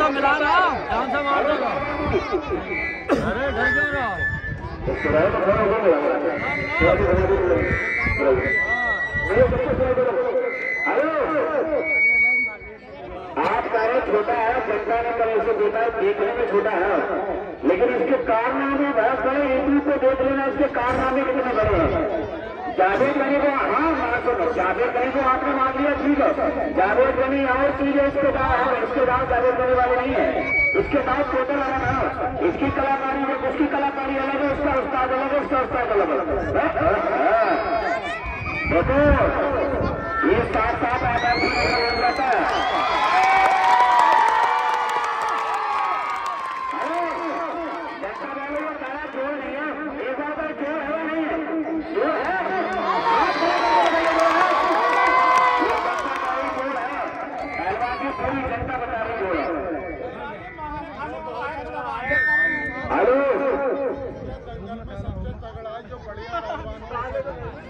तो मिला रहा, ध्यान से मार देगा। अरे डर क्यों रहा? आप कार्य छोटा है, जनता ने कल इसे देखा है, देखने में छोटा है, लेकिन इसके कारनामे बहुत बड़े। एक को देख लेना, इसके कारनामे कितने बड़े हैं। जावेद गनी को, हाँ मान सुनो, जावेद गनी को आपने मान लिया, ठीक है। जावेद गनी और चीज है, इसके दाव जावेद गनी वाले नहीं है। इसके दाव टोटल अलग है। इसकी कलाकारी है, उसकी कलाकारी अलग है, उसका उस्ताद अलग है, उसका उस्ताद अलग है। देखो ये साथ साथ आधार बन जाता है। जनता वालों का सारा जोड़ नहीं है, एक बार जोड़ है नहीं है, जोड़ है। पूरी जनता बता रही जोड़ है। हेलो,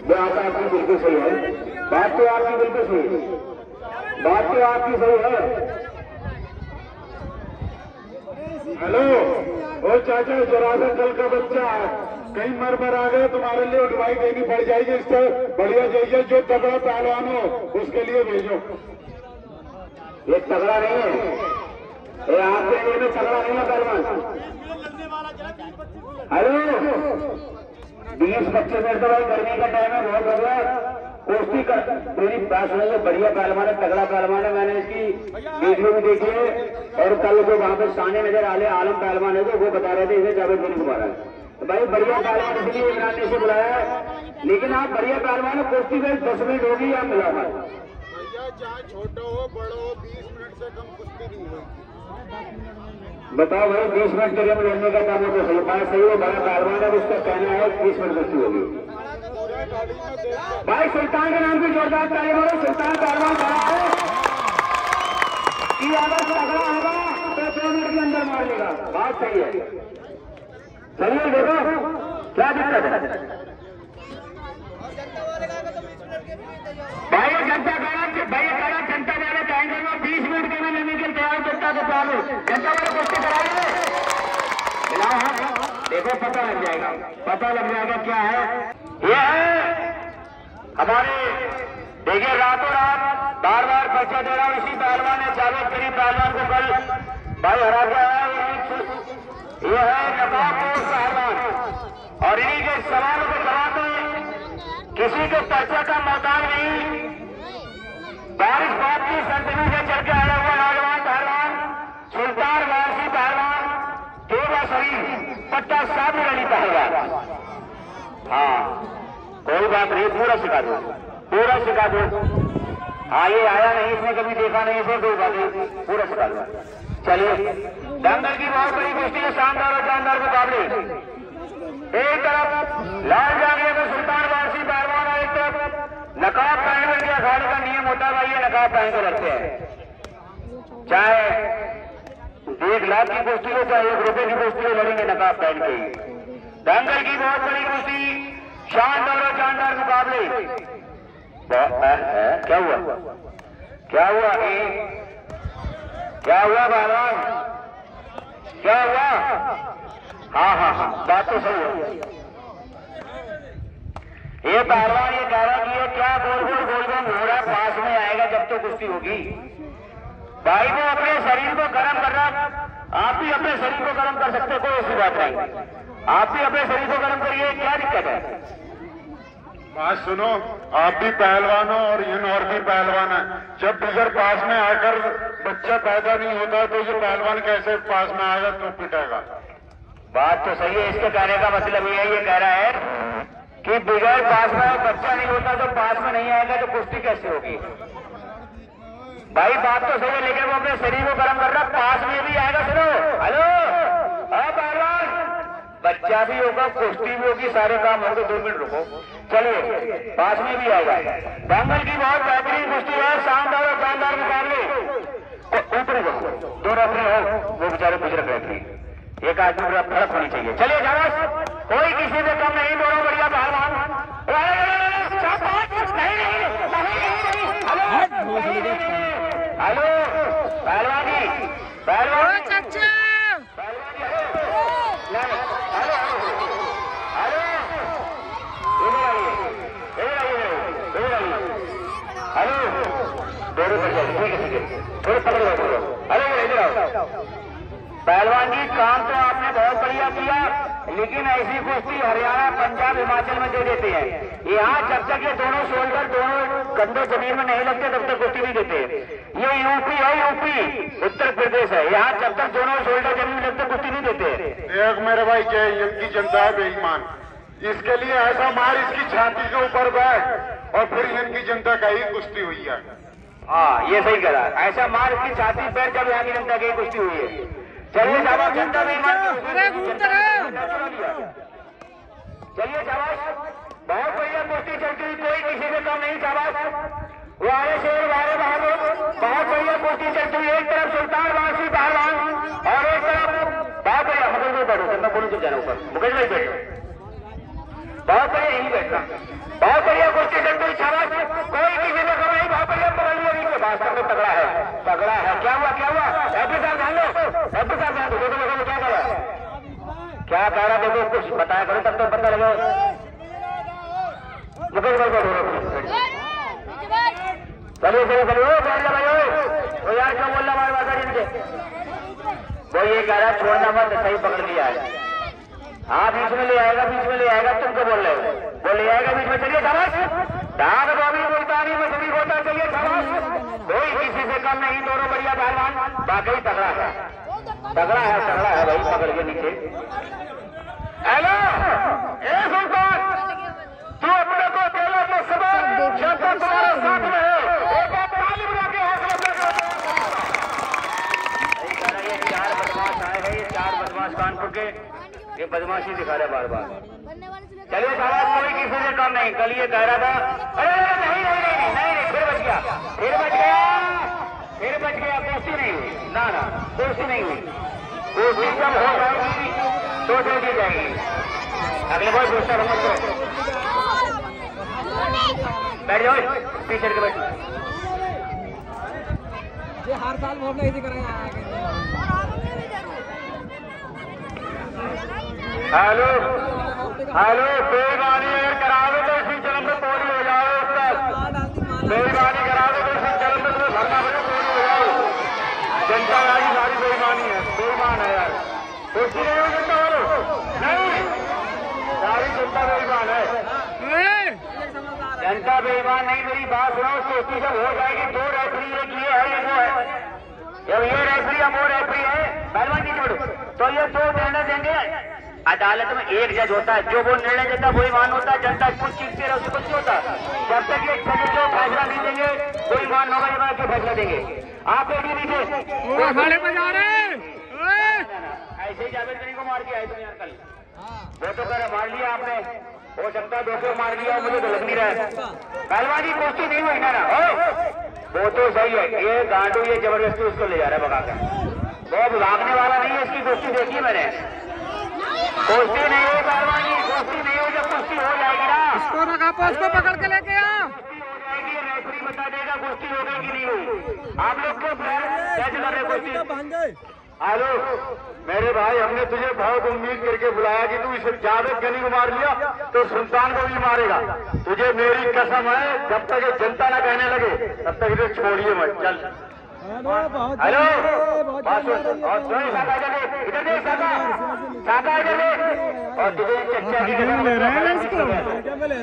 बात आपकी बिल्कुल सही है, बात तो आपकी बिल्कुल सही है, बात तो आपकी सही है। हेलो, ओ चाचा, जरासन दल का बच्चा कहीं मर आ गए, तुम्हारे लिए उठवाई देनी पड़ जाएगी। इससे बढ़िया जाइए, जो तगड़ा पहलवान हो उसके लिए भेजो। ये तगड़ा नहीं है, ये आपके लिए में तगड़ा नहीं है पहलवान। हेलो, 20-25 मिनट तो भाई गर्मी का टाइम है, बहुत हो गया। कुश्ती कर, मेरी बात सुनो, बढ़िया पहलवान है, तगड़ा पहलवान है। मैंने इसकी वीडियो भी देखी है, और कल जो वहां पर सामने नजर आले आलम पहलवान है, तो वो बता रहे थे इसे जावेद गनी को मारा है। तो भाई बढ़िया पहलवान इसलिए इमरान ने से बुलाया है, लेकिन आप बढ़िया पहलवान है। कुश्ती में 10 मिनट होगी, आप मिला भैया, चाहे छोटा हो बड़ा हो, 20 मिनट से कम कुश्ती नहीं होगी। बताओ भाई, 20 मिनट के लिए लड़ने का काम है तो सही बात सही है। बड़ा पहलवान है, उसका कहना है 20 मिनट कुश्ती होगी। भाई सुल्तान के नाम की जोरदार ताली मारो। सुल्तान पहलवान खड़ा है कि अगर तगड़ा होगा तो 2 मिनट के अंदर मार लेगा। बात सही है, चलिए देखो क्या दिक्कत है। भाई जनता करा जनता वाले चाहेंगे वो 20 मिनट के में लेने के तैयार। जनता को चालू जनता वाले कुश्ती कराएंगे, देखो पता लग जाएगा, पता लग जाएगा क्या है। ये है हमारे, देखिए रातों रात बार बार परिचय दे रहा हूं, इसी पहलवान ने जावेद गनी पहलवान को कल भाई हरा गया है। ये है नवाबपोश पहलवान, और इन्हीं के सवालों के जवाब में किसी को परिचय का मोहताज नहीं। बारिश बात की संतनी से चल के आया हुआ नौजवान पहलवान सुल्तान वारसी पहलवान, देवा शरीफ पट्टा साबी अली पहलवान। हाँ कोई बात नहीं, पूरा सिखा दो, पूरा सिखा दो। हाँ ये आया नहीं, इसने कभी देखा नहीं, इसे कोई बात नहीं, पूरा सिखा दो। चलिए, दंगल की बहुत बड़ी कुश्ती है, शानदार और जानदार मुकाबले। एक तरफ लाल जागीर में सुल्तान वारसी पहलवान, और एक तरफ नकाब पहनने के अखाड़े का नियम होता है भाई, ये नकाब पहन के रखते हैं। चाहे 1 लाख की कुश्ती हो, चाहे 1 रुपए की कुश्ती हो, लड़ेंगे नकाब पहन के ही। दंगल की बहुत बड़ी कुश्ती, शानदार और जानदार मुकाबले। क्या हुआ, क्या हुआ, क्या हुआ पहलवान, क्या हुआ? हाँ, बात तो सही है। ये पहलवान ये कह रहा कि ये क्या गोल गोल हो रहा है, पास में आएगा जब तो कुश्ती होगी। भाई को अपने शरीर को गर्म करना, आप भी अपने शरीर को गर्म कर सकते, कोई ऐसी बात नहीं। आप भी अपने शरीर को गर्म करिए, क्या दिक्कत है? बात सुनो, आप भी पहलवान हो और इन और भी पहलवान है। जब बिजर पास में आकर बच्चा पैदा नहीं होता तो ये पहलवान कैसे पास में आएगा, तो पिटेगा। बात तो सही है, इसके कहने का मतलब ये कह रहा है कि बिगड़ पास में बच्चा नहीं होता तो पास में नहीं आएगा तो कुश्ती कैसे होगी। भाई बात तो सही है, लेकिन वो अपने शरीर को गर्म कर रहा, पास में भी आएगा। सुनो, हेलो पहलवान, बच्चा भी होगा, कुश्ती भी होगी, सारे काम होंगे। 2 मिनट रुको, चलिए पास में भी आएगा। दंगल की बहुत बेहतरीन कुश्ती है, शानदार और शानदार मुकाबले। ऊपर दोनों अपने हो, वो बेचारे बुजुर्ग रहते हैं, एक आदमी पूरा फड़क होनी चाहिए। चलिए शाबाश, कोई किसी से कम नहीं, दोनों बढ़िया पहलवान। हेलो पहलवानी पहलवानी चाचा पहलवान जी काम तो आपने बहुत बढ़िया किया, लेकिन ऐसी कुश्ती हरियाणा पंजाब हिमाचल में दे देते हैं। यहाँ जब तक ये दोनों शोल्डर दोनों कंधे जमीन में नहीं लगते तब तक कुश्ती नहीं देते। ये यूपी है, यूपी उत्तर प्रदेश है, यहाँ जब तक दोनों शोल्डर जमीन में लगते कुश्ती नहीं देते। एक मेरे भाई जय इनकी जनता है बेईमान, इसके लिए ऐसा मार इसकी छाती के ऊपर बैठ और फिर इनकी जनता का ही कुश्ती हुई है। हाँ ये सही करा, ऐसा मार इसकी छाती पर जब यहाँ की जनता की कुश्ती हुई है। चलिए शाबाश जनता बेईमान, चलिए शाबाश, बहुत बढ़िया कुश्ती चलती हुई, कोई किसी से कम नहीं। शाबाश वारे शेर वारे बहादुर, बहुत बढ़िया कुश्ती चलती हुई। एक तरफ सुल्तान वासी पहलवान और एक तरफ बहुत बढ़िया मुकेश भाई बैठो, मैं बोलूँ तो जाना ऊपर, मुकेश भाई बैठो, बहुत बढ़िया यही बैठना, बहुत बढ़िया कुश्ती चलती हुई। शाबाश कोई किसी से कम नहीं, बहुत बढ़िया पकड़ लिया नीचे, वास्तव में तगड़ा है, तगड़ा है। क्या हुआ क्या हुआ? एपी साहब ध्यान लो, एपी साहब ध्यान दो, देखो क्या कर रहा है, क्या कह रहा, देखो कुछ बताया करो तब तो पता लगे। मुकेश भाई को चलिए चलिए चलिए भाई यार, क्या बोल रहा हमारे बाजार इनके, वो ये कह रहा है छोड़ना मत, सही पकड़ लिया है। हाँ बीच में ले आएगा, बीच में ले आएगा, तुमको बोल रहे हो, वो ले आएगा बीच में। चलिए शाबाश, दाग बॉबी मुल्तानी में सभी होता, चलिए शाबाश, कोई किसी से कम नहीं, दोनों बढ़िया पहलवान, वाकई तगड़ा है, तगड़ा है भाई, पकड़ के नीचे। हेलो ए सुल्तान, तू अपने को अकेला मत समझ, जनता तुम्हारे साथ में है, एक बार ताली बजा के हौसला दे। ये चार बदमाश आए हैं, ये चार बदमाश कानपुर के, ये बदमाशी दिखा रहे बार बार। चलिए शाबाश, कोई किसी से कम नहीं। कल ये कह रहा था, अरे नहीं नहीं नहीं नहीं नहीं, फिर बच गया, फिर बच गया, फिर बच गया, कुश्ती नहीं हुई, ना ना कुश्ती नहीं हुई, कुश्ती जब हो जाएगी तो दे दी जाएगी। अगले बार दूसरा नंबर करो, बैठ जाओ पीछे के बैठ। ये हर साल वो नहीं करेंगे। हेलो हेलो, बेईमानी अगर कराओगे तो इसी जन्म में पूरी हो जाओ, उसका बेईमानी कराओगे तो इसी जन्म में तुम्हें भरना पड़े, पूरी हो जाओ। जनता की सारी बेईमानी है, बेईमान है यार, कुछ नहीं हो जनता वालों, नहीं सारी जनता बेईमान है, जनता बेईमान नहीं। मेरी बात सुनो, कुश्ती जब हो जाएगी, दो रेफरी एक ये है एक वो है, जब ये रेफरी अब वो रेफरी है, पहलवान जी छोड़ो, तो ये दो निर्णय देंगे। अदालत में एक जज होता है, जो वो निर्णय देता है वही मान होता है, जनता कुछ चीखते रहे उससे कुछ नहीं होता। जब तक ये जज जो फैसला नहीं देंगे कोई मान होगा, ये बात फैसला देंगे। आप बैठिए नीचे, ऐसे ही जावेद करी को मार के आए थे यार कल, वो तो कर मार लिया आपने, हो सकता है दोस्तों मार लिया, मुझे तो लग नहीं रहा है। पहलवानी कुश्ती नहीं हुई ना, वो तो सही है, ये गांडू ये जबरदस्ती उसको ले जा रहा है भगा कर, वो भागने वाला नहीं है, इसकी कुश्ती देखी मैंने, कुश्ती नहीं हो पहलवानी, कुश्ती नहीं हो, जब कुश्ती हो जाएगी ना, उसको पकड़ के लेके आ, कुश्ती हो जाएगी, रेफरी बता देगा कुश्ती हो गई कि नहीं हुई। आप लोग क्यों कैसे कर रहे कुश्ती? हेलो मेरे भाई, हमने तुझे बहुत उम्मीद करके बुलाया कि तू इसे जावेद गनी को मार लिया तो सुल्तान को भी मारेगा। तुझे मेरी कसम है, जब तक ये जनता ना कहने लगे तब तक इसे छोड़िए मत। चल हेलो इधर देख साका, साका इधर देख, और तुझे चच्चा की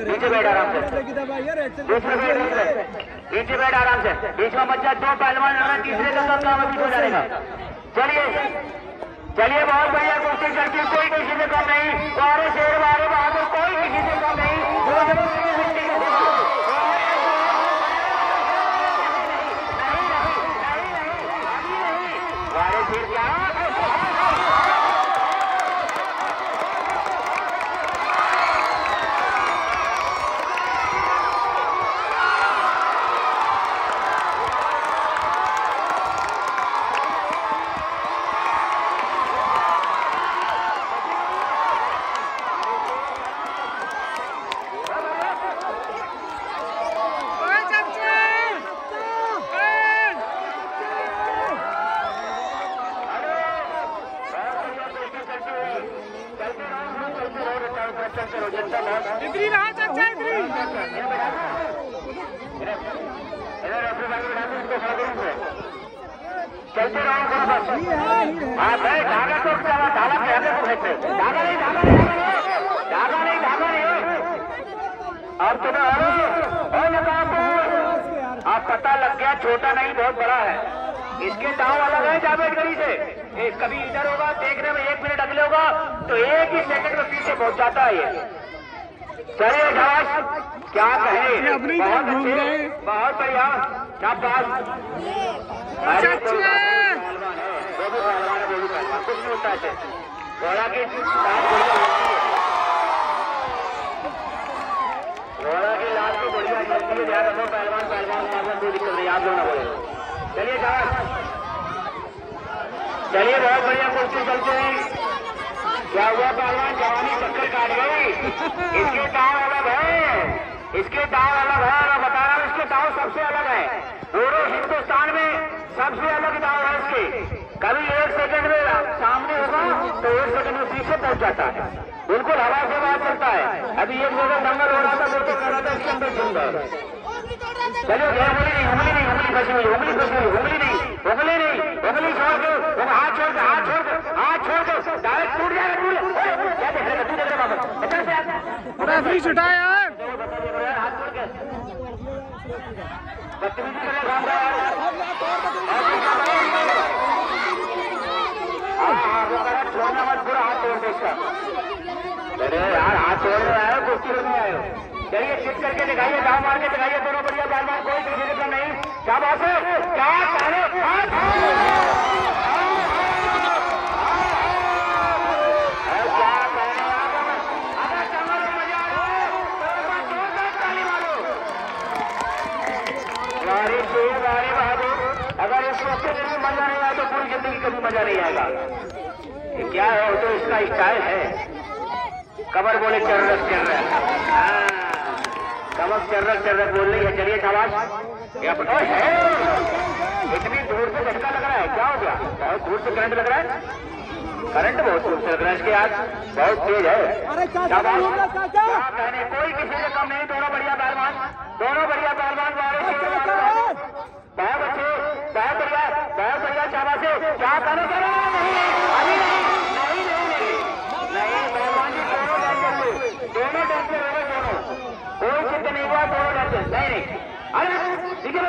नीचे बैठ आराम से, नीचे बैठ आराम से, बीच में बच्चा, दो पहलवान लड़ रहे, तीसरे का काम अभी हो जाएगा। चलिए चलिए, बहुत बढ़िया कुश्ती चलती है, कोई किसी से कम नहीं, वारे शेर वारे बहादुर, कोई किसी से कम नहीं, वारे शेर क्या चलते रहो जनता बहुत इधरी रहा चाचा इधरी चलते रहो थोड़ा बस। हाँ भाई धागा तो धागा नहीं अब तुम्हें आप पता लग गया छोटा नहीं बहुत बड़ा है। इसके दांव अलग है जावेद गरी से। कभी इधर होगा देखने में 1 मिनट अगले होगा तो 1 ही सेकंड में पीछे पहुंच जाता है ये। चलिए शाबाश क्या कहे बहुत बढ़िया शाबाश। वो भी पहलवान है वो भी पहलवान कुछ नहीं होता है घोड़ा की लाल को बढ़िया जल्दी है ध्यान रखो पहलवान पहलवान कोई दिक्कत नहीं आप लोग ना बोले। चलिए शाबाश चलिए बहुत बढ़िया कुश्ती चलते हैं। क्या हुआ पहलवान जवानी चक्कर काट गई। इसके दांव अलग है इसके दांव अलग है मैं बता रहा हूँ इसके दांव सबसे अलग है। पूरे हिंदुस्तान में सबसे अलग दांव है इसके। कभी 1 सेकंड में सामने होगा तो 1 सेकंड में पीछे पहुंच जाता है बिल्कुल हवा से बाहर चलता है। अभी एक जगह दंगल हो रहा था वो तो कह रहा था इसके अंदर सुंदर। चलो उंगली फंसी हुई उंगली छोड़ दो हाथ छोड़ दो डायरेक्ट टूट जाएगा क्या देख रहे तू देख रहे बाबा रेफरी छुटा यार हाथ छोड़ के बदतमीजी कर काम छोड़ना मत पूरा हाथ तोड़ दे इसका। अरे यार हाथ तोड़ने आए कुश्ती लड़ने आए। चलिए चिट करके दिखाइए दाव मार के दिखाइए दोनों बढ़िया पहलवान कोई किसी का नहीं। क्या बात है क्या अगर इस वक्त मजा नहीं आया तो पूरी जिंदगी कभी मजा नहीं आएगा। क्या है तो इसका स्टाइल है कमर बोले चर्रक कमर चर्रक बोल रही है। चलिए शाबाश है इतनी दूर से झटका लग रहा है क्या हो गया बहुत दूर से करंट लग रहा है करंट बहुत दूर से लग रहा है इसके हाथ बहुत तेज है। शाबाश क्या कहने कोई किसी से कम नहीं दोनों बढ़िया पहलवान बहुत बढ़िया शाबाश क्या कहने कर रहा है नहीं पहलवान जी दोनों डेंजर हो गए दोनों कोई चिंता नहीं हुआ दोनों डेंजर नहीं अरे ठीक है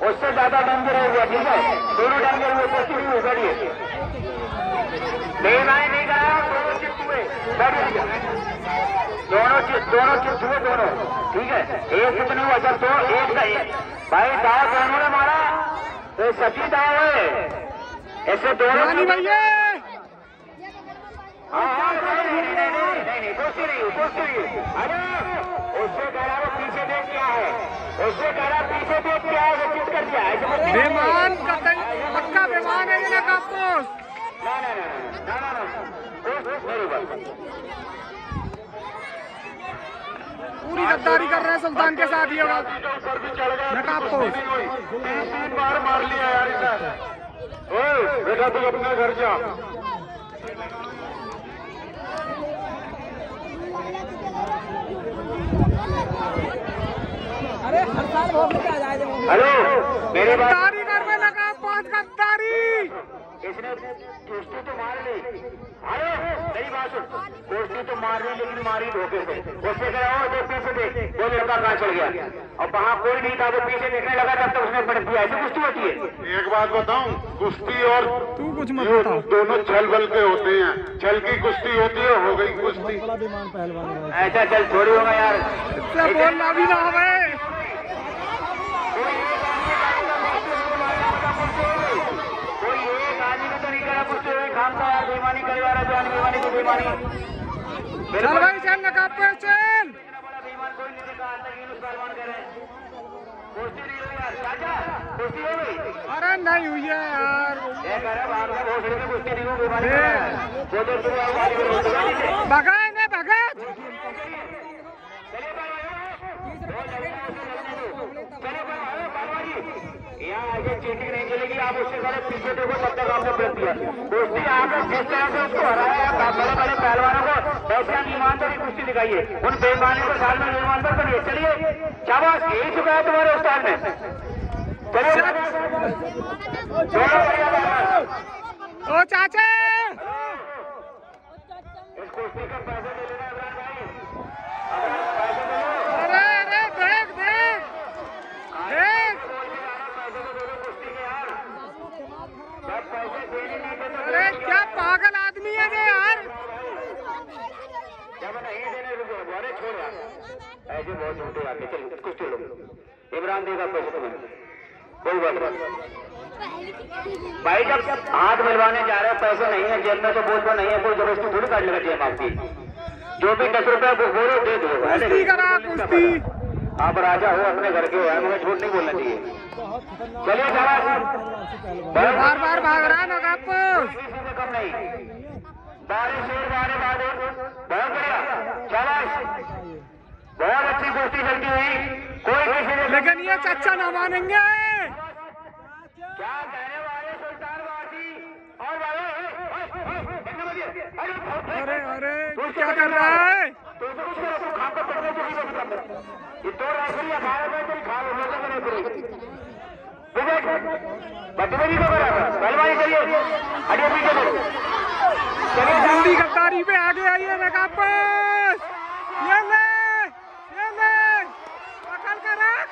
उससे ज्यादा डेंजर हो गया ठीक है दोनों डेंजर हुए कुछ नहीं हुए बैठिए नहीं करा दोनों चिप्स हुए बैठिए दोनों चिप्स हुए दोनों ठीक है एक चिप्स नहीं हुआ जब तो एक का भाई दाव दोनों ने मारा तो सची दाव है ऐसे दोनों भैया नहीं कुश्ती नहीं अरे उससे कह रहा वो पीछे देख क्या है उससे कह रहा पीछे देख क्या है वो चिट कर दिया है बेमान पक्का बेमान है ना कापूस पूरी गद्दारी कर रहे हैं सुल्तान के साथ ये कापूस 3 बार मार लिया यार इसे बेटा तू अपने घर जा। अरे हर साल भोग आ जाए हेलो मेरी बात गद्दारी करने लगा पांच गद्दारी इसने कुश्ती तो मार ली अरे मेरी बात सुन कुश्ती तो मार ली लेकिन मारी धोखे से उससे कह रहा हो पीछे देख वो लड़का कहाँ चल गया और वहाँ कोई नहीं था वो पीछे देखने लगा तब तक उसने पलट दिया ऐसी कुश्ती होती है। एक बात बताऊं कुश्ती और तू कुछ मत बता दोनों छल बल के होते हैं छल की कुश्ती होती है हो गई कुश्ती ऐसा चल थोड़ी होगा यार बोलना भी ना हमें बेईमानी करे जा रहा है बेईमानी को बेईमानी चल भाई चल लगा पे चल बेईमान कोई नहीं देखा आज तक यूनुस पहलवान कह रहे हैं कुश्ती नहीं हुई यार चाचा कुश्ती हो गई अरे नहीं हुई है यार ये कह रहा भाग में भोसड़ी में कुश्ती नहीं हुई बेईमानी वो तो शुरू भगा ने भगा यहाँ आगे चीटिंग नहीं चलेगी आप उससे पहले पीछे देखो तब तक आपने ब्रेक दिया कुश्ती आपने जिस तरह से उसको हराया बड़े बड़े पहलवानों को वैसे आप ईमानदारी कुश्ती दिखाइए, उन बेईमानों को साल में ईमानदार बनिए। चलिए शाबाश, यही चुका है तुम्हारे उस्ताद में। चलिए ओ चाचा इस कुश्ती का पैसे ले लेना इमरान भाई। अरे अरे देख देख देख, अरे क्या पागल आदमी है ये यार। जब नहीं देने रुको, छोड़ यार, ऐसे बहुत झूठे आते। चलो कुछ लो, इमरान देगा पैसे तुम्हें, कोई बात नहीं भाई। जब हाथ मिलवाने जा रहे हो, पैसे नहीं है जेब में तो बोल दो नहीं है, कोई जबरदस्ती थोड़ी काट लेगा जेब आपकी। जो भी 10 रुपया बोलो दे दो। कुश्ती करा कुश्ती, आप राजा हो, अपने घर के हो, मुझे झूठ नहीं बोलना चाहिए। चलिए बार बार भाग रहा है ना कम नहीं, बारिश शेर बारे बादो, बहुत बढ़िया, शाबाश, बहुत अच्छी कुश्ती चलती हुई। कोई किसी ने, लेकिन ये चाचा ना मानेंगे। क्या कहने वाले सुल्तान वासी और वाले। अरे अरे क्या कर रहा है? तो कुछ करो, खा कर पकड़े तो ये 2 राइफलियां खा रहे थे, खा बदतमीजी को करा पहलवानी। चलिए हटिए पीछे को, चलिए जल्दी गद्दारी पे आगे आइए नकाबपोश। ये ले पकड़ कर रख,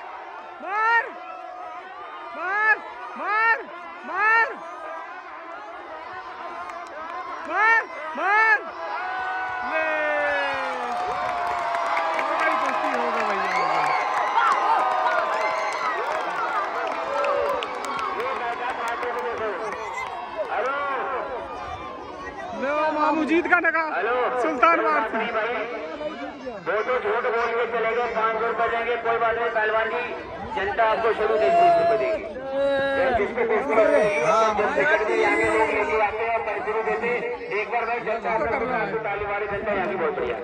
मार मार मार मार मार मार, ले हो गई कुश्ती, हो गई भैया। मामू जीत का नका सुल्तान वासी। वो तो झूठ बोल के चले गए, 500 रुपए देंगे, कोई बात नहीं पहलवान जी, जनता आपको शुरू से 20 रुपए देगी। जिसको कुश्ती करते हैं जब टिकट भी आगे लोग लेके आते हैं और पैसे भी देते, एक बार भाई जनता ताली वाली जनता यहाँ की बहुत बढ़िया।